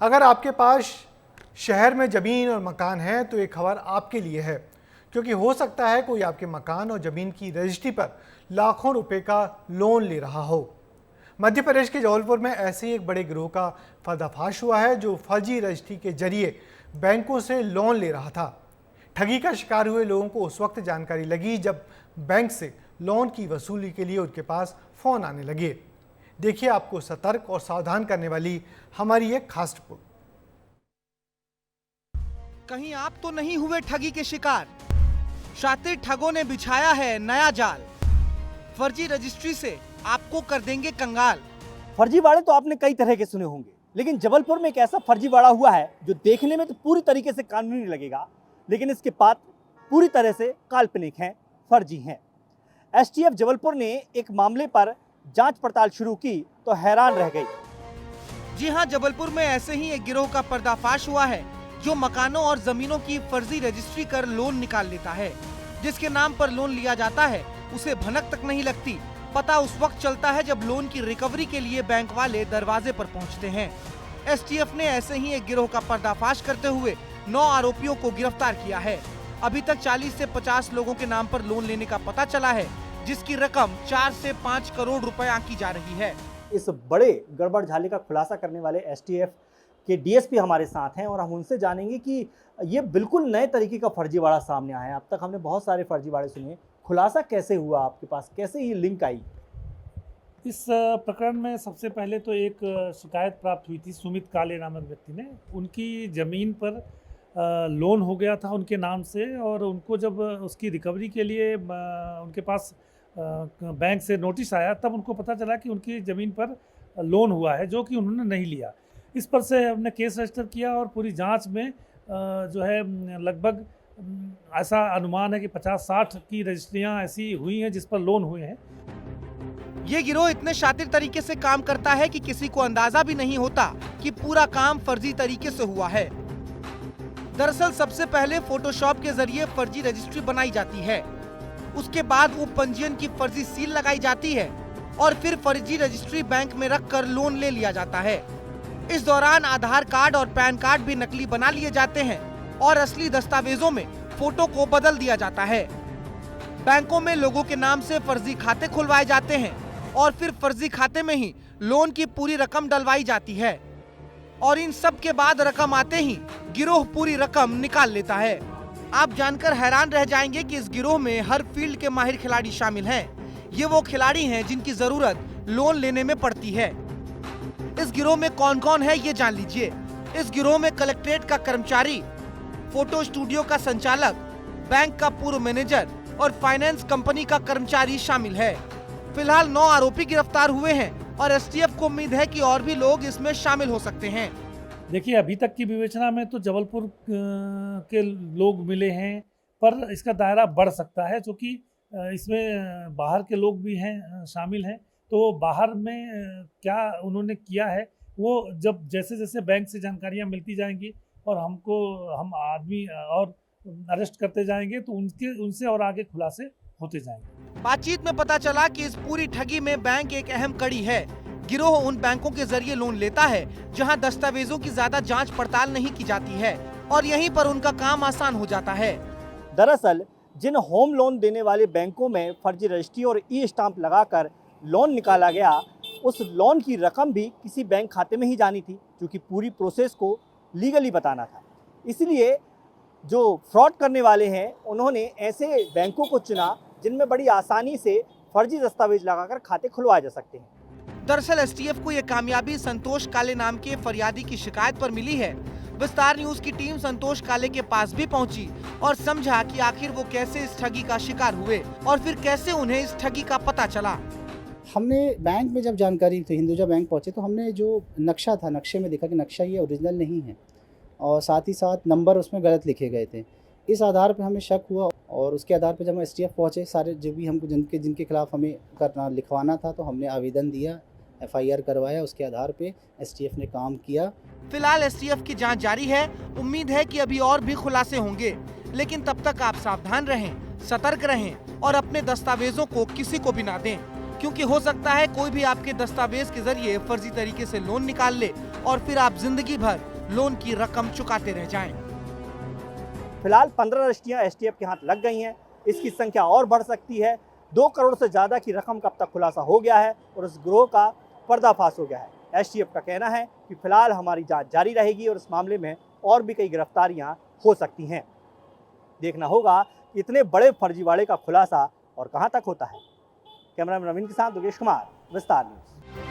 अगर आपके पास शहर में ज़मीन और मकान है तो ये खबर आपके लिए है, क्योंकि हो सकता है कोई आपके मकान और ज़मीन की रजिस्ट्री पर लाखों रुपए का लोन ले रहा हो। मध्य प्रदेश के जबलपुर में ऐसे ही एक बड़े गिरोह का पर्दाफाश हुआ है जो फर्जी रजिस्ट्री के जरिए बैंकों से लोन ले रहा था। ठगी का शिकार हुए लोगों को उस वक्त जानकारी लगी जब बैंक से लोन की वसूली के लिए उनके पास फ़ोन आने लगे। देखिए आपको सतर्क और सावधान करने वाली हमारी एक खास रिपोर्ट। कहीं आप तो नहीं हुए ठगी के शिकार? शातिर ठगों ने बिछाया है नया जाल। फर्जी रजिस्ट्री से आपको कर देंगे कंगाल। फर्जीवाड़े तो आपने कई तरह के सुने होंगे, लेकिन जबलपुर में एक ऐसा फर्जीवाड़ा हुआ है जो देखने में तो पूरी तरीके से कानूनी लगेगा, लेकिन इसके पात्र पूरी तरह से काल्पनिक हैं, फर्जी हैं। एसटीएफ जबलपुर ने एक मामले पर जांच पड़ताल शुरू की तो हैरान रह गई। जी हां, जबलपुर में ऐसे ही एक गिरोह का पर्दाफाश हुआ है जो मकानों और जमीनों की फर्जी रजिस्ट्री कर लोन निकाल लेता है। जिसके नाम पर लोन लिया जाता है उसे भनक तक नहीं लगती। पता उस वक्त चलता है जब लोन की रिकवरी के लिए बैंक वाले दरवाजे पर पहुंचते हैं। एसटीएफ ने ऐसे ही एक गिरोह का पर्दाफाश करते हुए 9 आरोपियों को गिरफ्तार किया है। अभी तक 40 से 50 लोगों के नाम पर लोन लेने का पता चला है, जिसकी रकम 4 से 5 करोड़ रुपए आंकी जा रही है। इस बड़े गड़बड़ झाले का खुलासा करने वाले एसटीएफ के डीएसपी हमारे साथ हैं और हम उनसे जानेंगे कि ये बिल्कुल नए तरीके का फर्जीवाड़ा सामने आया है। अब तक हमने बहुत सारे फर्जीवाड़े सुने, खुलासा कैसे हुआ आपके पास, कैसे ये लिंक आई? इस प्रकरण में सबसे पहले तो एक शिकायत प्राप्त हुई थी सुमित काले नामक व्यक्ति ने। उनकी ज़मीन पर लोन हो गया था उनके नाम से, और उनको जब उसकी रिकवरी के लिए उनके पास बैंक से नोटिस आया तब उनको पता चला कि उनकी ज़मीन पर लोन हुआ है, जो कि उन्होंने नहीं लिया। इस पर से हमने केस रजिस्टर किया और पूरी जांच में जो है लगभग ऐसा अनुमान है कि 50-60 की रजिस्ट्रियां ऐसी हुई हैं जिस पर लोन हुए हैं। ये गिरोह इतने शातिर तरीके से काम करता है कि किसी को अंदाजा भी नहीं होता कि पूरा काम फर्जी तरीके से हुआ है। दरअसल सबसे पहले फोटोशॉप के जरिए फर्जी रजिस्ट्री बनाई जाती है, उसके बाद वो पंजीयन की फर्जी सील लगाई जाती है और फिर फर्जी रजिस्ट्री बैंक में रखकर लोन ले लिया जाता है। इस दौरान आधार कार्ड और पैन कार्ड भी नकली बना लिए जाते हैं और असली दस्तावेजों में फोटो को बदल दिया जाता है। बैंकों में लोगों के नाम से फर्जी खाते खुलवाए जाते हैं और फिर फर्जी खाते में ही लोन की पूरी रकम डलवाई जाती है, और इन सब के बाद रकम आते ही गिरोह पूरी रकम निकाल लेता है। आप जानकर हैरान रह जाएंगे कि इस गिरोह में हर फील्ड के माहिर खिलाड़ी शामिल हैं। ये वो खिलाड़ी हैं जिनकी जरूरत लोन लेने में पड़ती है। इस गिरोह में कौन कौन है ये जान लीजिए। इस गिरोह में कलेक्ट्रेट का कर्मचारी, फोटो स्टूडियो का संचालक, बैंक का पूर्व मैनेजर और फाइनेंस कंपनी का कर्मचारी शामिल है। फिलहाल 9 आरोपी गिरफ्तार हुए हैं और एसटीएफ को उम्मीद है कि और भी लोग इसमें शामिल हो सकते हैं। देखिए, अभी तक की विवेचना में तो जबलपुर के लोग मिले हैं, पर इसका दायरा बढ़ सकता है क्योंकि इसमें बाहर के लोग भी हैं, शामिल हैं। तो बाहर में क्या उन्होंने किया है वो जब जैसे जैसे बैंक से जानकारियां मिलती जाएंगी और हम आदमी और अरेस्ट करते जाएंगे तो उनसे और आगे खुलासे होते जाएंगे। बातचीत में पता चला कि इस पूरी ठगी में बैंक एक अहम कड़ी है। गिरोह उन बैंकों के जरिए लोन लेता है जहां दस्तावेजों की ज्यादा जांच पड़ताल नहीं की जाती है और यहीं पर उनका काम आसान हो जाता है। दरअसल जिन होम लोन देने वाले बैंकों में फर्जी रजिस्ट्री और ई स्टाम्प लगाकर लोन निकाला गया, उस लोन की रकम भी किसी बैंक खाते में ही जानी थी, क्योंकि पूरी प्रोसेस को लीगली बताना था। इसलिए जो फ्रॉड करने वाले हैं उन्होंने ऐसे बैंकों को चुना जिनमें बड़ी आसानी से फर्जी दस्तावेज लगाकर खाते खुलवाए जा सकते हैं। दरअसल एसटीएफ को यह कामयाबी संतोष काले नाम के फरियादी की शिकायत पर मिली है। विस्तार न्यूज की टीम संतोष काले के पास भी पहुंची और समझा कि आखिर वो कैसे इस ठगी का शिकार हुए और फिर कैसे उन्हें इस ठगी का पता चला। हमने बैंक में जब जानकारी थी, हिंदुजा बैंक पहुंचे तो हमने जो नक्शा था, नक्शे में देखा कि नक्शा ये ओरिजिनल नहीं है और साथ ही साथ नंबर उसमें गलत लिखे गए थे। इस आधार पे हमें शक हुआ और उसके आधार पे जब हम एसटीएफ पहुंचे, सारे जो भी हमको जिनके खिलाफ हमें करना लिखवाना था तो हमने आवेदन दिया, एफआईआर करवाया। उसके आधार पे एसटीएफ ने काम किया। फिलहाल एसटीएफ की जांच जारी है। उम्मीद है कि अभी और भी खुलासे होंगे, लेकिन तब तक आप सावधान रहें, सतर्क रहें और अपने दस्तावेजों को किसी को भी ना दें। क्योंकि हो सकता है कोई भी आपके दस्तावेज के जरिए फर्जी तरीके से लोन निकाल ले और फिर आप जिंदगी भर लोन की रकम चुकाते रह जाएं। फिलहाल 15 रजिस्ट्रियां एसटीएफ के हाथ लग गई हैं। इसकी संख्या और बढ़ सकती है। 2 करोड़ से ज़्यादा की रकम का अब तक खुलासा हो गया है और इस गिरोह का पर्दाफाश हो गया है। एसटीएफ का कहना है कि फिलहाल हमारी जांच जारी रहेगी और इस मामले में और भी कई गिरफ्तारियां हो सकती हैं। देखना होगा कि इतने बड़े फर्जीवाड़े का खुलासा और कहां तक होता है। कैमरामैन नवीन के साथ योगेश कुमार, विस्तार न्यूज़।